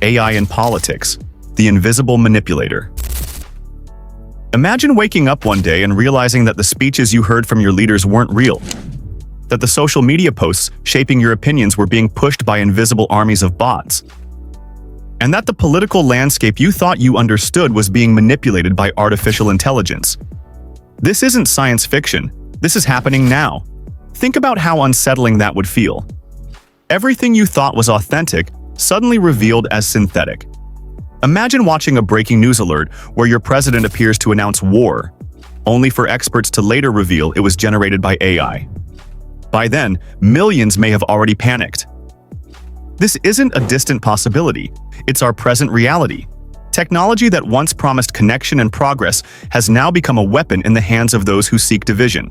AI in politics, the invisible manipulator. Imagine waking up one day and realizing that the speeches you heard from your leaders weren't real, that the social media posts shaping your opinions were being pushed by invisible armies of bots, and that the political landscape you thought you understood was being manipulated by artificial intelligence. This isn't science fiction. This is happening now. Think about how unsettling that would feel. Everything you thought was authentic suddenly revealed as synthetic. Imagine watching a breaking news alert where your president appears to announce war, only for experts to later reveal it was generated by AI. By then, millions may have already panicked. This isn't a distant possibility. It's our present reality. Technology that once promised connection and progress has now become a weapon in the hands of those who seek division.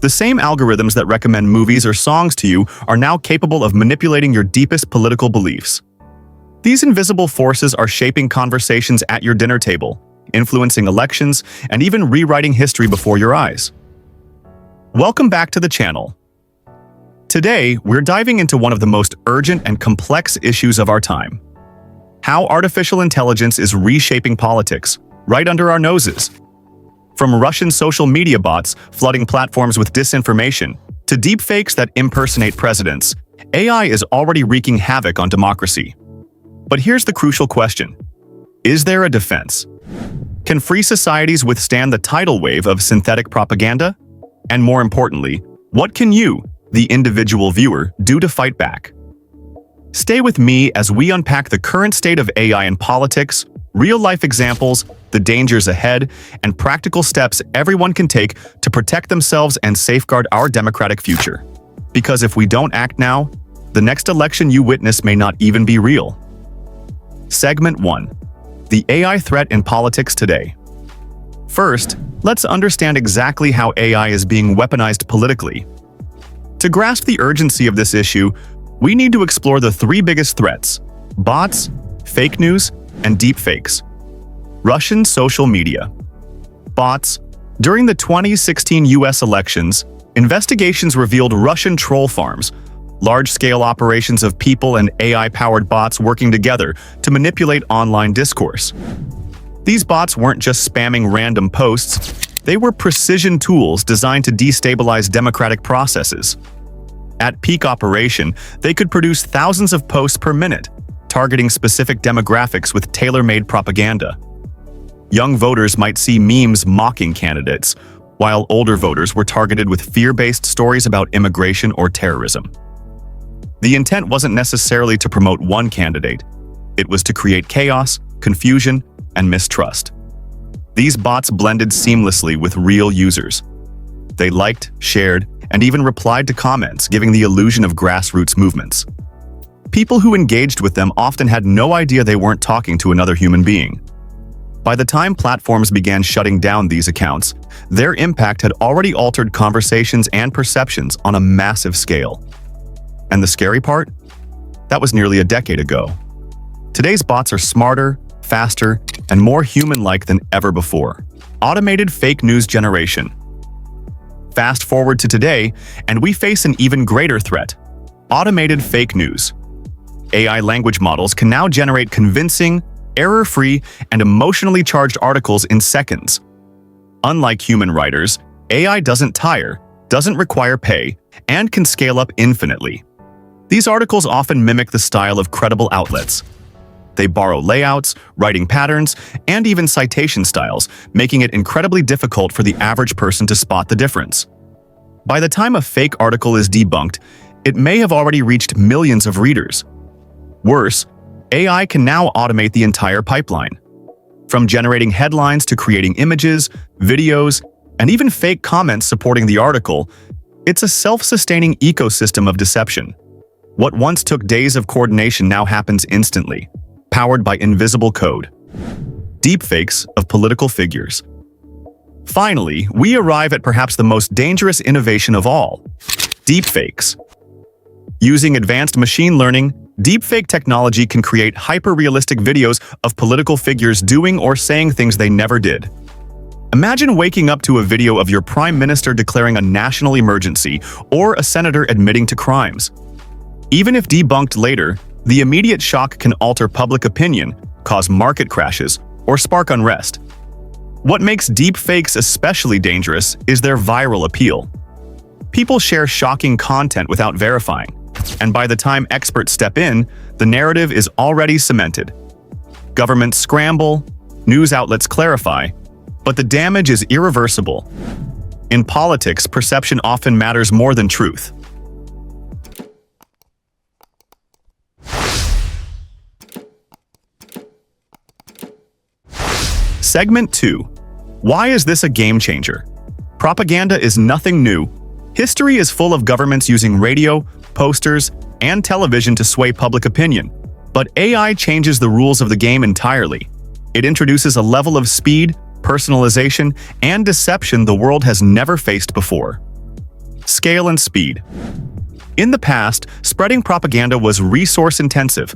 The same algorithms that recommend movies or songs to you are now capable of manipulating your deepest political beliefs. These invisible forces are shaping conversations at your dinner table, influencing elections, and even rewriting history before your eyes. Welcome back to the channel. Today, we're diving into one of the most urgent and complex issues of our time: how artificial intelligence is reshaping politics, right under our noses. From Russian social media bots flooding platforms with disinformation, to deepfakes that impersonate presidents, AI is already wreaking havoc on democracy. But here's the crucial question: is there a defense? Can free societies withstand the tidal wave of synthetic propaganda? And more importantly, what can you, the individual viewer, do to fight back? Stay with me as we unpack the current state of AI in politics, real-life examples, the dangers ahead, and practical steps everyone can take to protect themselves and safeguard our democratic future. Because if we don't act now, the next election you witness may not even be real. Segment 1. The AI threat in politics today. First, let's understand exactly how AI is being weaponized politically. To grasp the urgency of this issue, we need to explore the three biggest threats: bots, fake news, and deepfakes. Russian social media. Bots. During the 2016 US elections, investigations revealed Russian troll farms, large-scale operations of people and AI-powered bots working together to manipulate online discourse. These bots weren't just spamming random posts, they were precision tools designed to destabilize democratic processes. At peak operation, they could produce thousands of posts per minute, targeting specific demographics with tailor-made propaganda. Young voters might see memes mocking candidates, while older voters were targeted with fear-based stories about immigration or terrorism. The intent wasn't necessarily to promote one candidate. It was to create chaos, confusion, and mistrust. These bots blended seamlessly with real users. They liked, shared, and even replied to comments, giving the illusion of grassroots movements. People who engaged with them often had no idea they weren't talking to another human being. By the time platforms began shutting down these accounts, their impact had already altered conversations and perceptions on a massive scale. And the scary part? That was nearly a decade ago. Today's bots are smarter, faster, and more human-like than ever before. Automated fake news generation. Fast forward to today, and we face an even greater threat: automated fake news. AI language models can now generate convincing, error-free, and emotionally charged articles in seconds. Unlike human writers, AI doesn't tire, doesn't require pay, and can scale up infinitely. These articles often mimic the style of credible outlets. They borrow layouts, writing patterns, and even citation styles, making it incredibly difficult for the average person to spot the difference. By the time a fake article is debunked, it may have already reached millions of readers. Worse, AI can now automate the entire pipeline. From generating headlines to creating images, videos, and even fake comments supporting the article, it's a self-sustaining ecosystem of deception. What once took days of coordination now happens instantly, powered by invisible code. Deepfakes of political figures. Finally, we arrive at perhaps the most dangerous innovation of all: deepfakes. Using advanced machine learning, deepfake technology can create hyper-realistic videos of political figures doing or saying things they never did. Imagine waking up to a video of your prime minister declaring a national emergency or a senator admitting to crimes. Even if debunked later, The immediate shock can alter public opinion, cause market crashes, or spark unrest. What makes deepfakes especially dangerous is their viral appeal. People share shocking content without verifying, and by the time experts step in, the narrative is already cemented. Governments scramble, news outlets clarify, but the damage is irreversible. In politics, perception often matters more than truth. Segment 2. Why is this a game changer? Propaganda is nothing new. History is full of governments using radio, posters, and television to sway public opinion. But AI changes the rules of the game entirely. It introduces a level of speed, personalization, and deception the world has never faced before. Scale and speed. In the past, spreading propaganda was resource-intensive.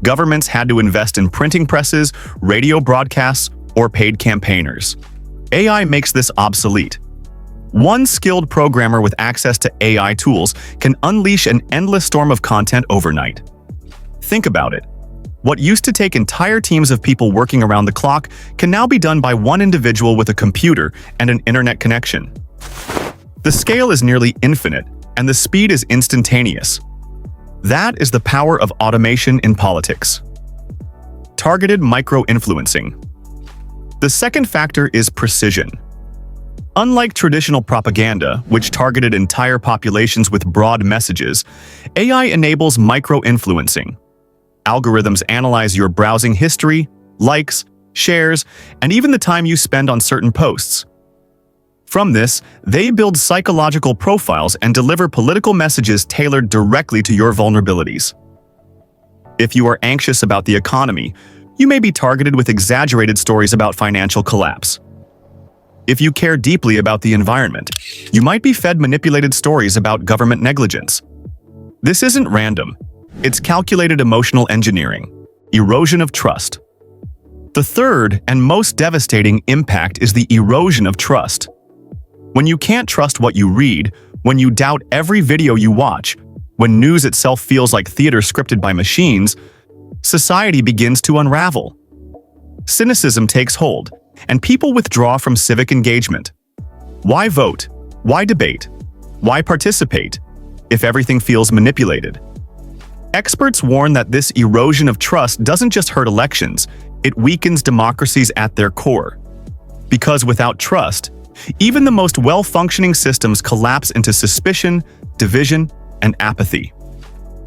Governments had to invest in printing presses, radio broadcasts, or paid campaigners. AI makes this obsolete. One skilled programmer with access to AI tools can unleash an endless storm of content overnight. Think about it. What used to take entire teams of people working around the clock can now be done by one individual with a computer and an internet connection. The scale is nearly infinite, and the speed is instantaneous. That is the power of automation in politics. Targeted micro-influencing. The second factor is precision. Unlike traditional propaganda, which targeted entire populations with broad messages, AI enables micro-influencing. Algorithms analyze your browsing history, likes, shares, and even the time you spend on certain posts. From this, they build psychological profiles and deliver political messages tailored directly to your vulnerabilities. If you are anxious about the economy, you may be targeted with exaggerated stories about financial collapse. If you care deeply about the environment, you might be fed manipulated stories about government negligence. This isn't random. It's calculated emotional engineering, erosion of trust. The third and most devastating impact is the erosion of trust. When you can't trust what you read, when you doubt every video you watch, when news itself feels like theater scripted by machines, society begins to unravel. Cynicism takes hold, and people withdraw from civic engagement. Why vote? Why debate? Why participate if everything feels manipulated? Experts warn that this erosion of trust doesn't just hurt elections, it weakens democracies at their core. Because without trust, even the most well-functioning systems collapse into suspicion, division, and apathy.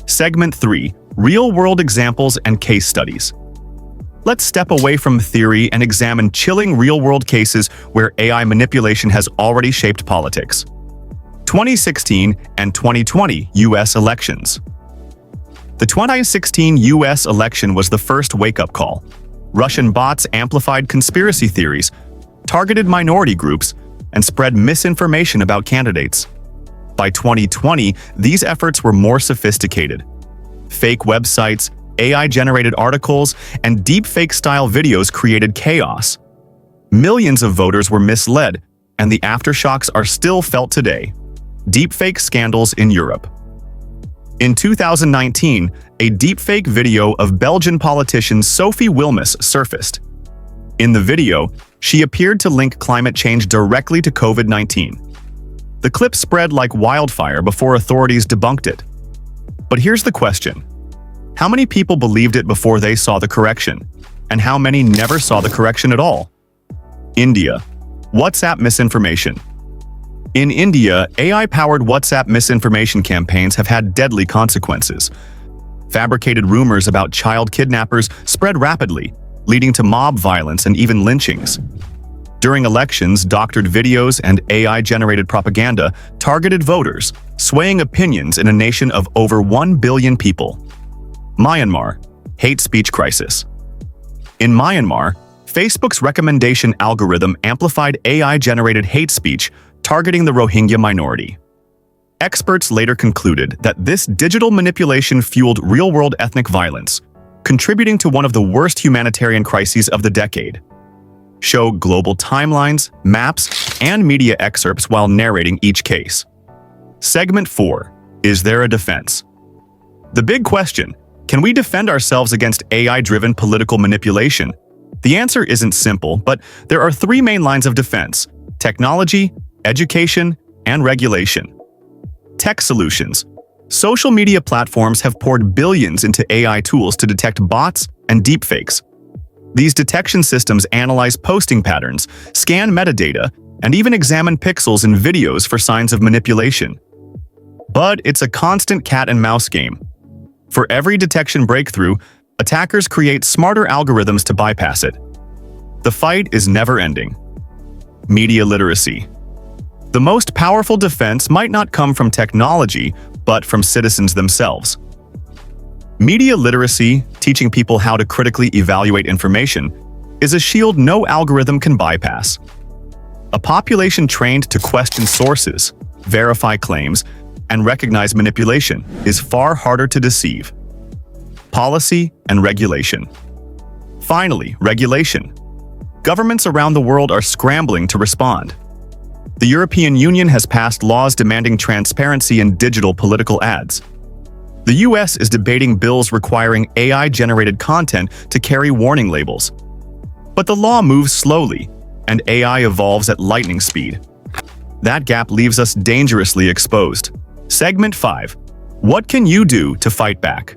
Segment 3. Real-world examples and case studies. Let's step away from theory and examine chilling real-world cases where AI manipulation has already shaped politics. 2016 and 2020 U.S. elections. The 2016 U.S. election was the first wake-up call. Russian bots amplified conspiracy theories, targeted minority groups, and spread misinformation about candidates. By 2020, these efforts were more sophisticated. Fake websites, AI-generated articles, and deepfake-style videos created chaos. Millions of voters were misled, and the aftershocks are still felt today. Deepfake scandals in Europe. In 2019, a deepfake video of Belgian politician Sophie Wilmès surfaced. In the video, she appeared to link climate change directly to COVID-19. The clip spread like wildfire before authorities debunked it. But here's the question. How many people believed it before they saw the correction? And how many never saw the correction at all? India. WhatsApp misinformation. In India, AI-powered WhatsApp misinformation campaigns have had deadly consequences. Fabricated rumors about child kidnappers spread rapidly, leading to mob violence and even lynchings. During elections, doctored videos and AI-generated propaganda targeted voters, swaying opinions in a nation of over 1 billion people. Myanmar. Hate speech crisis. In Myanmar, Facebook's recommendation algorithm amplified AI-generated hate speech targeting the Rohingya minority. Experts later concluded that this digital manipulation fueled real-world ethnic violence, contributing to one of the worst humanitarian crises of the decade. Show global timelines, maps, and media excerpts while narrating each case. Segment 4. Is there a defense? The big question, Can we defend ourselves against AI-driven political manipulation? The answer isn't simple, but there are three main lines of defense: technology, education, and regulation. Tech solutions. Social media platforms have poured billions into AI tools to detect bots and deepfakes. These detection systems analyze posting patterns, scan metadata, and even examine pixels in videos for signs of manipulation. But it's a constant cat-and-mouse game. For every detection breakthrough, attackers create smarter algorithms to bypass it. The fight is never-ending. Media literacy. The most powerful defense might not come from technology, but from citizens themselves. Media literacy, teaching people how to critically evaluate information, is a shield no algorithm can bypass. A population trained to question sources, verify claims, and recognize manipulation is far harder to deceive. Policy and regulation. Finally, regulation. Governments around the world are scrambling to respond. The European Union has passed laws demanding transparency in digital political ads. The US is debating bills requiring AI-generated content to carry warning labels. But the law moves slowly, and AI evolves at lightning speed. That gap leaves us dangerously exposed. Segment 5. What can you do to fight back?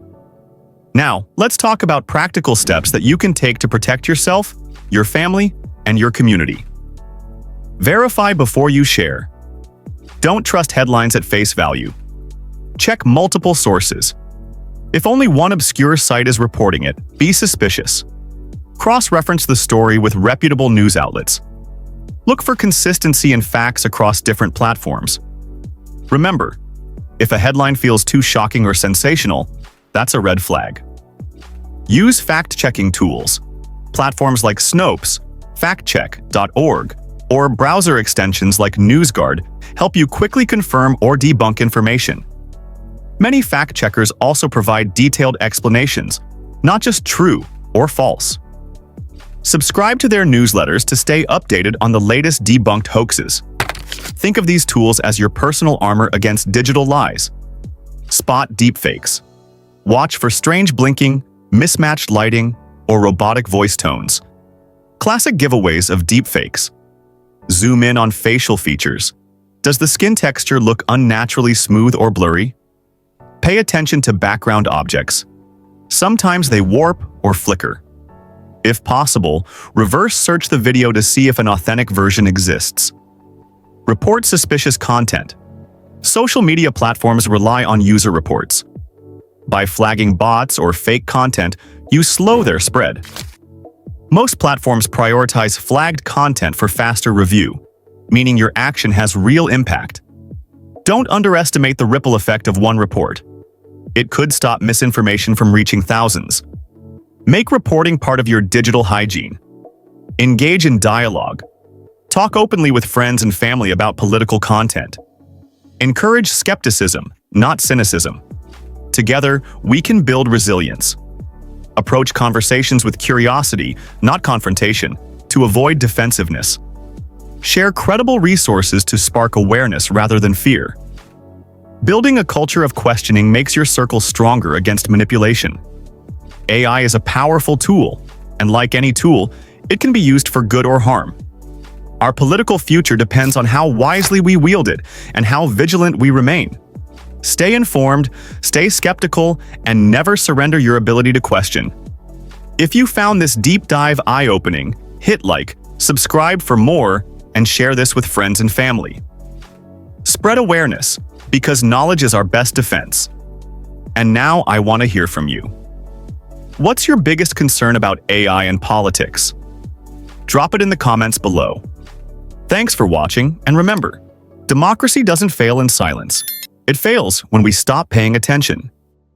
Now, let's talk about practical steps that you can take to protect yourself, your family, and your community. Verify before you share. Don't trust headlines at face value. Check multiple sources. If only one obscure site is reporting it, be suspicious. Cross-reference the story with reputable news outlets. Look for consistency in facts across different platforms. Remember, if a headline feels too shocking or sensational, that's a red flag. Use fact-checking tools. Platforms like Snopes, factcheck.org, or browser extensions like NewsGuard help you quickly confirm or debunk information. Many fact-checkers also provide detailed explanations, not just true or false. Subscribe to their newsletters to stay updated on the latest debunked hoaxes. Think of these tools as your personal armor against digital lies. Spot deepfakes. Watch for strange blinking, mismatched lighting, or robotic voice tones. Classic giveaways of deepfakes. Zoom in on facial features. Does the skin texture look unnaturally smooth or blurry? Pay attention to background objects. Sometimes they warp or flicker. If possible, reverse search the video to see if an authentic version exists. Report suspicious content. Social media platforms rely on user reports. By flagging bots or fake content, you slow their spread. Most platforms prioritize flagged content for faster review, meaning your action has real impact. Don't underestimate the ripple effect of one report. It could stop misinformation from reaching thousands. Make reporting part of your digital hygiene. Engage in dialogue. Talk openly with friends and family about political content. Encourage skepticism, not cynicism. Together, we can build resilience. Approach conversations with curiosity, not confrontation, to avoid defensiveness. Share credible resources to spark awareness rather than fear. Building a culture of questioning makes your circle stronger against manipulation. AI is a powerful tool, and like any tool, it can be used for good or harm. Our political future depends on how wisely we wield it and how vigilant we remain. Stay informed, stay skeptical, and never surrender your ability to question. If you found this deep dive eye-opening, hit like, subscribe for more, and share this with friends and family. Spread awareness, because knowledge is our best defense. And now I want to hear from you. What's your biggest concern about AI and politics? Drop it in the comments below. Thanks for watching, and remember, democracy doesn't fail in silence. It fails when we stop paying attention.